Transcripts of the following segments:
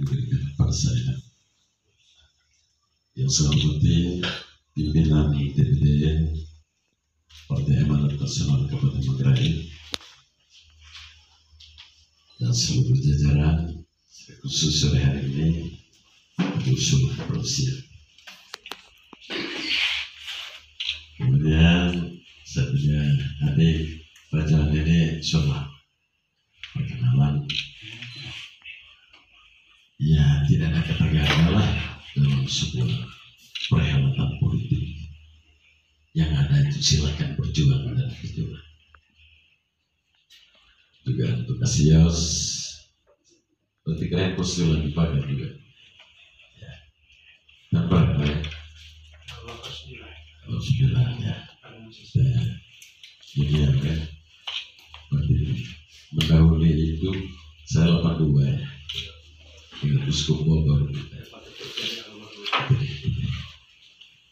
diberikan kepada saya. Yang saya hormati pimpinan DPD Partai Amanat Nasional Kabupaten Manggarai dan seluruh jajaran, khusus sore hari ini usul Rusia. Kemudian saya punya adik Raja Nenek Shola, perkenalan. Ya, tidak ada kata gagal dalam sebuah perhelatan politik. Yang ada itu silakan berjuang dan berjuang. Juga untuk Asios, berarti kalian posisi lagi pakai juga. Ya. Dan berapa ya? Kalau 9 ya. Ini ya kan? Berarti mendahului itu saya 82 ya. Dengan Uskup Bogor.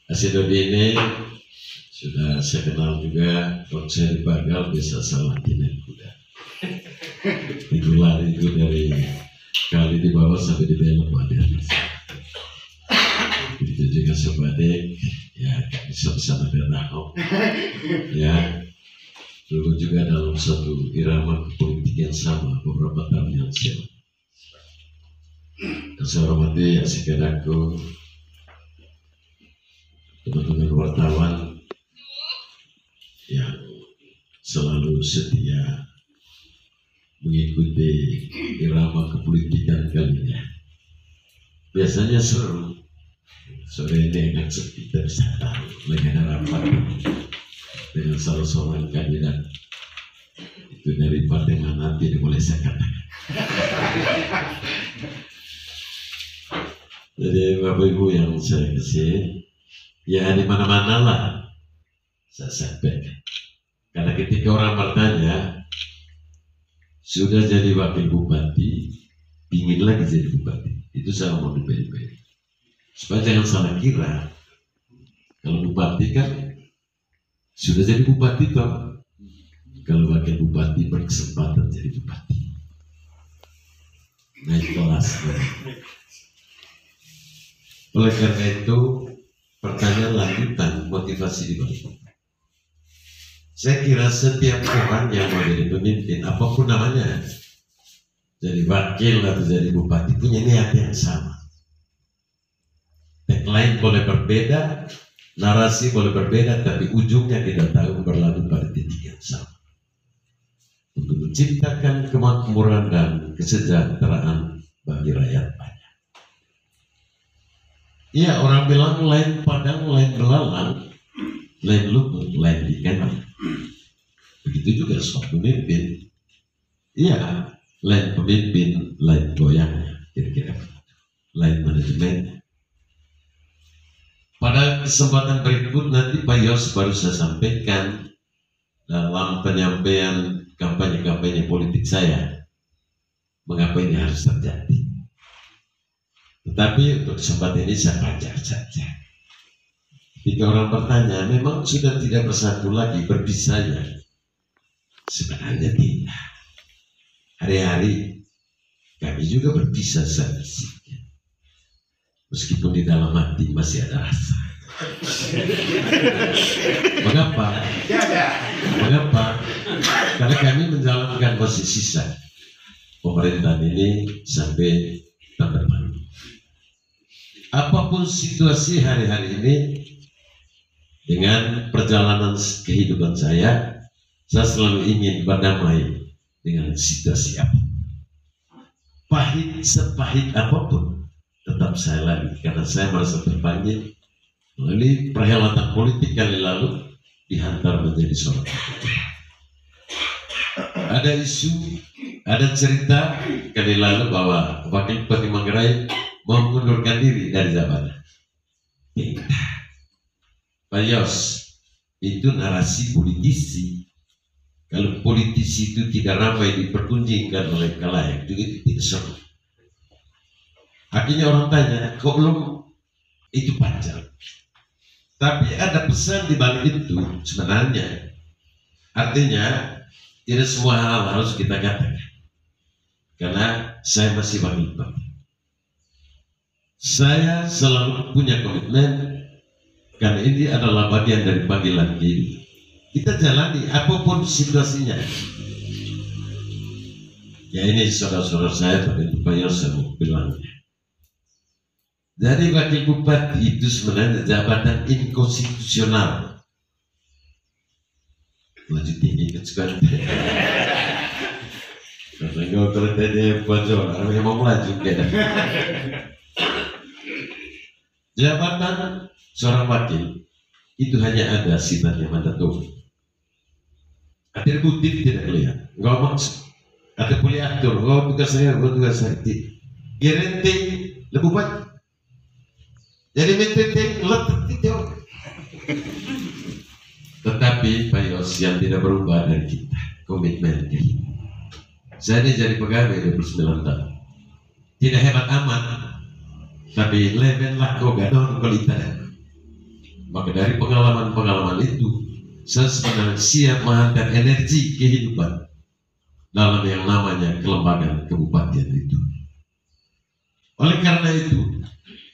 Asidodi ini sudah saya kenal juga. Kalau saya di Bagal bisa salah naik kuda. Itu lari itu dari kali di bawah sampai di belok ada. Itu juga sebadik ya bisa bersama dengan Ahok. Ya, dulu juga dalam satu irama politik yang sama beberapa tahun yang silam. Dan saya hormati adik-adikku, teman-teman wartawan yang selalu setia mengikuti irama kepolitikan kalinya. Biasanya seru. Sore ini enak sepi, kita bisa tahu lagi ada rapat dengan salah seorang kandidat itu dari partai mana tidak boleh saya katakan. Jadi Bapak Ibu yang saya kasih, ya di mana-mana lah saya sampaikan. Karena ketika orang bertanya, sudah jadi wakil bupati, ingin lagi jadi bupati, itu saya mau dipilih. Supaya jangan salah kira, kalau bupati kan sudah jadi bupati toh, kalau wakil bupati berkesempatan jadi bupati, naik kelas. Oleh karena itu, pertanyaan lanjutan motivasi di balik. Saya kira setiap orang yang mau jadi pemimpin, apapun namanya, jadi wakil atau jadi bupati, punya niat yang sama. Tagline boleh berbeda, narasi boleh berbeda, tapi ujungnya kita tahu berlalu pada titik yang sama. Untuk menciptakan kemakmuran dan kesejahteraan bagi rakyat banyak. Iya, orang bilang lain padang, lain belalang, lain luput, lain dikenal. Begitu juga seorang pemimpin. Iya, lain pemimpin, lain goyangnya, kira-kira lain manajemennya. Pada kesempatan berikut nanti Pak Yos baru saya sampaikan dalam penyampaian kampanye-kampanye politik saya, mengapa ini harus terjadi. Tetapi untuk kesempatan ini saya baca saja. Jika orang bertanya, memang sudah tidak bersatu lagi, berpisah ya? Sebenarnya tidak. Hari-hari kami juga berpisah saja. Meskipun di dalam hati masih ada rasa. Mengapa? Mengapa? Karena kami menjalankan posisi sisa pemerintahan ini sampai tahun depan. Apapun situasi hari-hari ini, dengan perjalanan kehidupan saya selalu ingin berdamai dengan situasi apa. Pahit sepahit apapun, tetap saya lalui karena saya merasa terpanggil melalui perhelatan politik kali lalu dihantar menjadi seorang politik. Ada isu, ada cerita kali lalu bahwa Wakil Bupati Manggarai mau mengundurkan diri dari jabatan. Pak Yos, itu narasi politisi. Kalau politisi itu tidak ramai diperkunjingkan oleh khalayak, itu tidak seru. Akhirnya orang tanya, kok belum itu panjang? Tapi ada pesan di balik itu sebenarnya. Artinya tidak semua hal harus kita katakan. Karena saya masih wakil bupati. Saya selalu punya komitmen karena ini adalah bagian dari panggilan hidup. Kita jalani apapun situasinya. Ya ini saudara-saudara saya pada Pak Yosef bilangnya. Jadi wakil bupati itu sebenarnya jabatan inkonstitusional. Lanjut tinggi kan karena nggak terjadi bocor, yang mau melaju kita. Jabatan seorang wakil itu hanya ada sifatnya mandatori. Atributif tidak kelihatan. Ngomong ada boleh atur. Tugas saya, tugas saya. Gerente lebih banyak. Jadi menteri letak itu. Tetapi Pak Yos yang tidak berubah dari kita komitmen kita. Saya ini jadi pegawai 29 tahun. Tidak hebat amat, tapi level lah kau gadon kualitas. Maka dari pengalaman-pengalaman itu, saya sebenarnya siap menghantar energi kehidupan dalam yang namanya kelembagaan kebupatian itu. Oleh karena itu,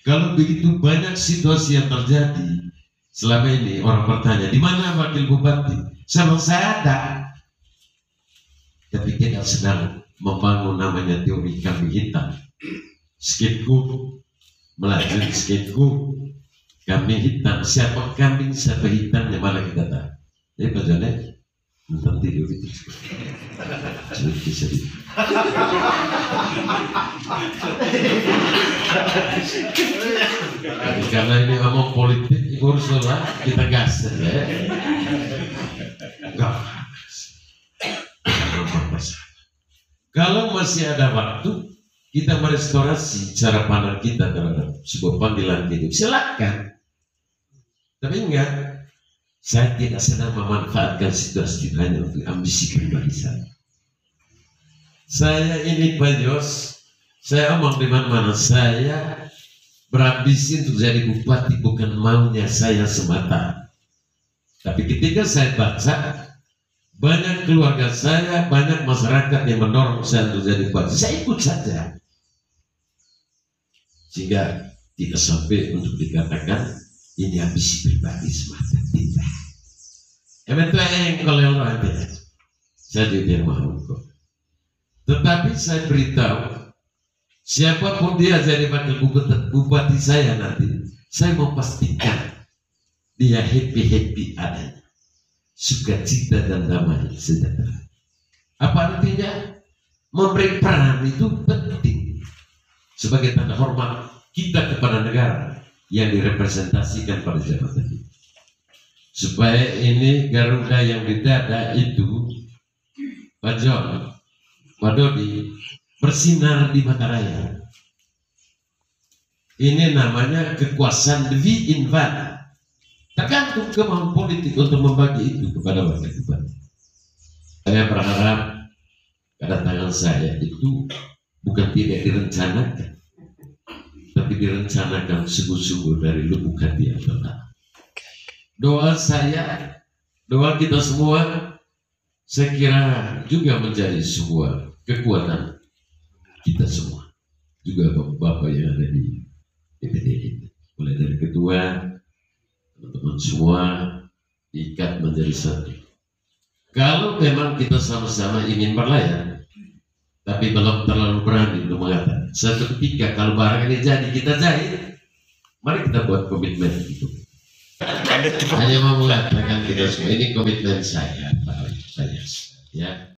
kalau begitu banyak situasi yang terjadi selama ini, orang bertanya, di mana wakil bupati? Saya ada, tapi tidak sedang membangun namanya teori kambing hitam. Skipku melaju skipku kambing hitam. Siapa kambing, siapa hitam, yang mana kita tahu. Jadi Pak Jone nonton tidur itu sudah bisa di. Karena ini ngomong politik, uruslah kita gas ya. Enggak. Kalau masih ada waktu, kita merestorasi cara pandang kita terhadap sebuah panggilan hidup. Silakan. Tapi enggak, saya tidak sedang memanfaatkan situasi hanya untuk ambisi pribadi saya. Saya ini Pak Yos, saya omong di mana-mana, saya berambisi untuk jadi bupati bukan maunya saya semata. Tapi ketika saya baca, banyak keluarga saya, banyak masyarakat yang mendorong saya untuk jadi bupati, saya ikut saja. Sehingga tidak sampai untuk dikatakan ini ambisi pribadi semata, tidak. Eventualnya kalau orang ada, saya tidak mau kok. Tetapi saya beritahu, siapapun dia jadi wakil bupati saya nanti, saya mau pastikan dia happy adanya, sukacita dan damai sejahtera. Apa artinya? Memberi peran itu penting sebagai tanda hormat kita kepada negara yang direpresentasikan pada jabatan ini. Supaya ini Garuda yang di dada itu, Pak John, Pak Dodi, bersinar di mata rakyat. Ini namanya kekuasaan lebih invan. Tergantung kemampuan politik untuk membagi itu kepada wakil bupati. Saya berharap kedatangan saya itu bukan tidak direncanakan, tapi direncanakan sungguh-sungguh dari lubuk hati yang dalam. Doa saya, doa kita semua, saya kira juga menjadi sebuah kekuatan kita semua. Juga bapak-bapak yang ada di DPD ini, mulai dari ketua, teman-teman semua ikat menjadi satu. Kalau memang kita sama-sama ingin berlayar, tapi belum terlalu berani untuk mengatakan satu ketika kalau barang ini jadi kita jahit, mari kita buat komitmen itu. Hanya mau mengatakan kita semua ini komitmen saya, Pak. Saya, ya.